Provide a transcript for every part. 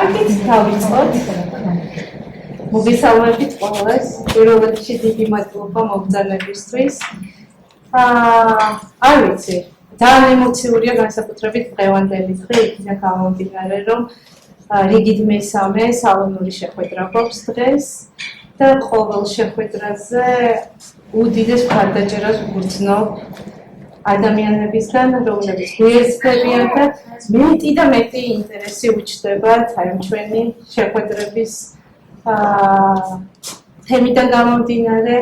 კარგით, დავიწყოთ. მოგესალმებით ყველას. პირველ რიგში დიდი მადლობა მოგზაურებისთვის. არ ვიცი, ძალიან ემოციურია განსაკუთრებით დღევანდელი დღე, იქიდან გამომდინარე, რომ რიგით მესამე სალონური შეხვედრა გვაქვს დღეს და ყოველ შეხვედრაზე უდიდეს მხარდაჭერას ვგრძნობ ადამიანებისგან, რომლებიც გვერდებიან და მეტი და მეტი ინტერესი უჩნდება ჩვენი შეხვედრების თემიდან გამომდინარე,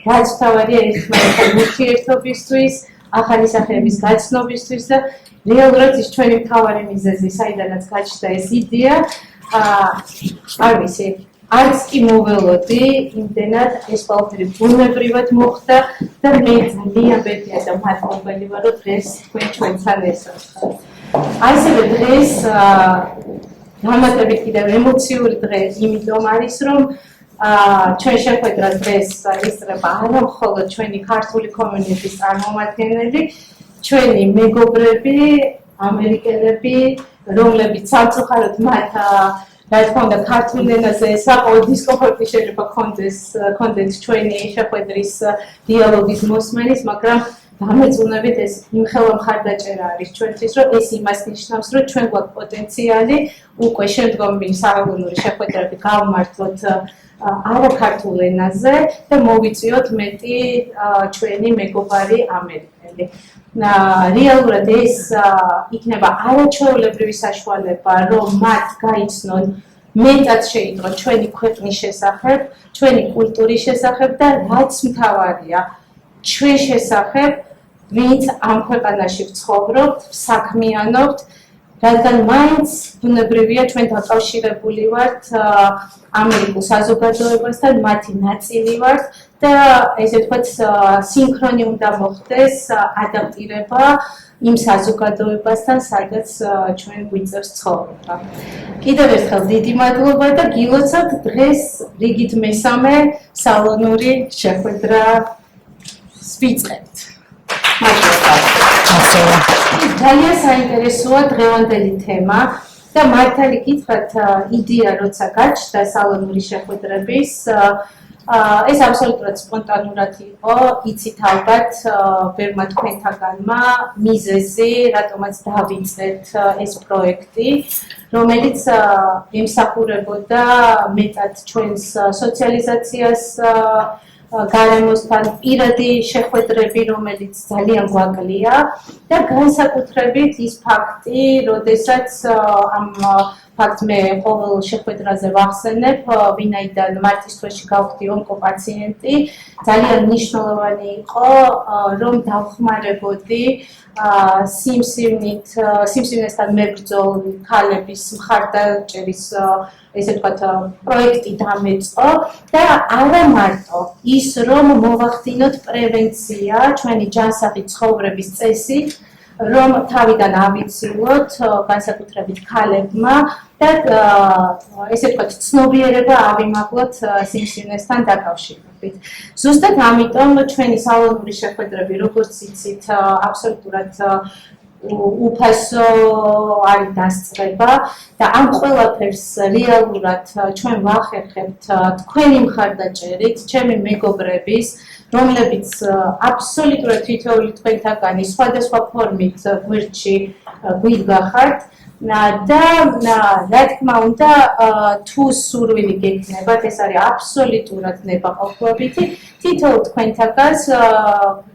რაც თავარია ერთმანეთთან ურთიერთობისთვის, ახალი სახეების გაცნობისთვის და რეალურად ის ჩვენი მთავარი მიზეზი, საიდანაც გაჩნდა ეს იდეა, არ ვიცი, არც კი მოველოდი, იმდენად ეს ყველაფერი ბუნებრივად მოხდა და მე ძალიან ბედნიერი და მადლობელი ვარ, რომ დღეს თქვენ ჩვენთან ესვით. ასევე დღეს დამატებით კიდევ ემოციური დღე, იმიტომ არის, რომ ჩვენ შეხვედრა დღეს ესწრება არა მხოლოდ ჩვენი ქართული კომიუნიტის წარმომადგენელი, ჩვენი მეგობრები, ამერიკელები, რომლებიც სამწუხაროდ მათ რა თქმა უნდა ქართულ ენაზე საყოველთაო დისკომფორტი შეიძლება კონდეთ ჩვენი შეხვედრის დიალოგის მოსმენის, მაგრამ დამეწუნებით ეს იმხელა მხარდაჭერა არის ჩვენთვის, რომ ეს იმას ნიშნავს, რომ ჩვენ გვაქვს პოტენციალი უკვე შემდგომი სალონური შეხვედრები გავმართლოთ არაქართულ ენაზე და მოვიწვიოთ მეტი ჩვენი მეგობარი ამერიკელი. რეალურად ეს იქნება არაჩვეულებრივი საშუალება, რომ მათ გაიცნონ მეტად შეიტყოთ ჩვენი ქვეყნის შესახებ, ჩვენი კულტურის შესახებ და რაც მთავარია, ჩვენ შესახებ, ვინც ამ ქვეყანაში ვცხოვრობთ, საქმიანობთ, რადგან მაინც ბუნებრივია ჩვენ დაკავშირებული ვართ ამერიკულ საზოგადოებასთან, მათი ნაწილი ვართ და ესე ვთქვათ, სინქრონი უნდა მოხდეს ადაპტირება იმ საზოგადოებასთან, სადაც ჩვენ გვიწევს ცხოვრება. კიდევ ერთხელ დიდი მადლობა და გილოცავთ დღეს რიგით მესამე სალონური შეხვედრა ვიწყებთ. ძალიან საინტერესოა დღევანდელი თემა და მართალი გითხრათ, იდეა როცა გაჩნდა სალონური შეხვედრების, ეს აბსოლუტურად სპონტანურად იყო, იცით ალბათ ბევრმა თქვენთაგანმა მიზეზი, რატომაც დავიწყეთ ეს პროექტი, რომელიც ემსახურებოდა მეტად ჩვენს სოციალიზაციას გარემოსთან პირადი შეხვედრები, რომელიც ძალიან გვაკლია და განსაკუთრებით ის ფაქტი, როდესაც ამ ფაქტს მე ყოველ შეხვედრაზე ვახსენებ, ვინაიდან მარტის თვეში გავხდი ონკოპაციენტი, ძალიან მნიშვნელოვანი იყო, რომ დავხმარებოდი სიმსივნესთან მებრძოლი ქალების მხარდაჭერის ესე ვთქვათ, პროექტი დამეწყო და არა მარტო ის, რომ მოვახდინოთ პრევენცია ჩვენი ჯანსაღი ცხოვრების წესით, რომ თავიდან ავიცილოთ განსაკუთრებით ქალებმა და ესე ვთქვათ, ცნობიერება ავიმაღლოთ სიმსივნესთან დაკავშირებით. ზუსტად ამიტომ ჩვენი სალონური შეხვედრები, როგორც იცით, აბსოლუტურად უფასო არის დასწრება და ამ ყველაფერს რეალურად ჩვენ ვახერხებთ თქვენი მხარდაჭერით, ჩემი მეგობრების, რომლებიც აბსოლუტურად თითოეული თქვენთაგანი სხვადასხვა ფორმით გვერდში გვიდგახართ და რა თქმა უნდა, თუ სურვილი გექნებათ, ეს არის აბსოლუტურად ნებაყოფლობითი, თითოეულ თქვენთაგანს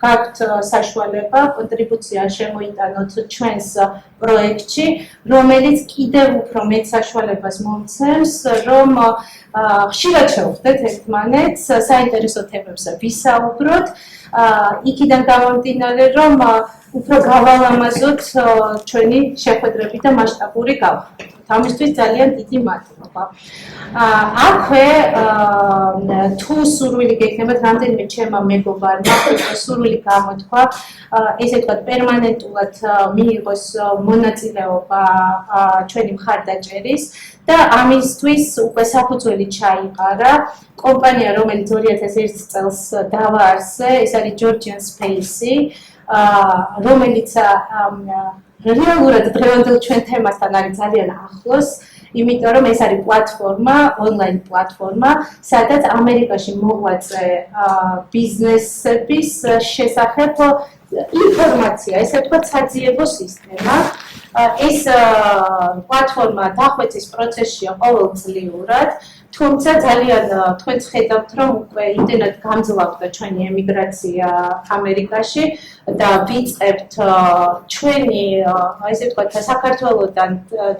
გაქვთ საშუალება კონტრიბუცია შემოიტანოთ ჩვენს პროექტში, რომელიც კიდევ უფრო მეტ საშუალებას მომცემს, რომ ხშირად შევხვდეთ ერთმანეთს, საინტერესო თემებზე ვისაუბროთ, იქიდან გამომდინარე, რომ უფრო გავალამაზოთ ჩვენი შეხვედრები და მასშტაბური გავხდეთ. ამისთვის ძალიან დიდი მადლობა. აქვე თუ სურვილი გექნებათ, რამდენიმე ჩემმა მეგობარმა სურვილი გამოთქვა, ესე ვთქვათ, პერმანენტულად მიიღოს მონაწილეობა ჩვენი მხარდაჭერის და ამისთვის უკვე საფუძველი ჩაიყარა კომპანია, რომელიც 2001 წელს დავაარსე, ეს არის Georgian Space, რომელიც რეალურად დღევანდელ ჩვენ თემასთან არის ძალიან ახლოს. იმიტომ რომ ეს არის პლატფორმა, ონლაინ პლატფორმა, სადაც ამერიკაში მოღვაწე ბიზნესების შესახებ ინფორმაცია, ესე ვთქვათ, საძიებო სისტემა. ეს პლატფორმა დახვეწის პროცესშია ყოველწლიურად, თუმცა ძალიან თქვენც ხედავთ, რომ უკვე იმდენად გამძლავდა ჩვენი ემიგრაცია ამერიკაში და ვიწყებთ ჩვენი, ესე ვთქვათ, საქართველოსთან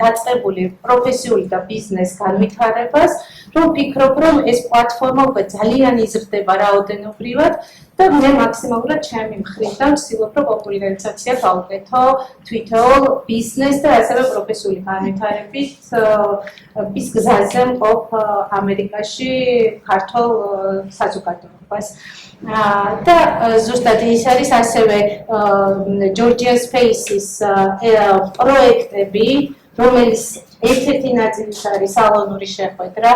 დაწყებული პროფესიული და ბიზნეს განვითარებას, რომ ვფიქრობ, რომ ეს პლატფორმა უკვე ძალიან იზრდება რაოდენობრივად და მე მაქსიმალურად ჩემი მხრიდან ვცდილობ, რომ პოპულარიზაცია გავუკეთო თვითონ ბიზნეს და ასევე პროფესიული განვითარებით ის გზაზე მყოფ ამერიკაში ქართულ საზოგადოებას. და ზუსტად ის არის ასევე Georgian Spaces პროექტები, რომელიც ერთ-ერთი ნაწილი არის სალონური შეხვედრა,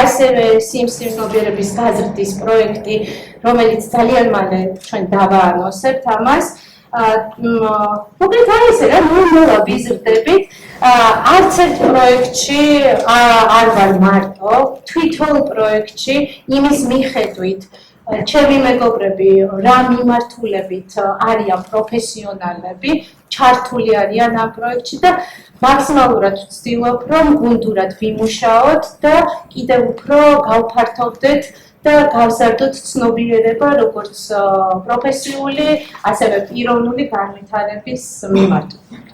ასევე სიმსივნობიერების გაზრდის პროექტი, რომელიც ძალიან მალე ჩვენ დავაანონსებთ ამას. მოკლედ არის ესე რა, ნუ ვიზრდებით. არც ერთ პროექტში არ ვარ მარტო, თვითონ პროექტში იმის მიხედვით ჩემი მეგობრები რა მიმართულებით არიან პროფესიონალები, ჩართული არიან ამ პროექტში და მაქსიმალურად ვცდილობ, რომ გუნდურად ვიმუშაოთ და კიდევ უფრო გავფართოვდეთ და გავზარდოთ ცნობიერება როგორც პროფესიული, ასევე პიროვნული განვითარების მიმართულებით.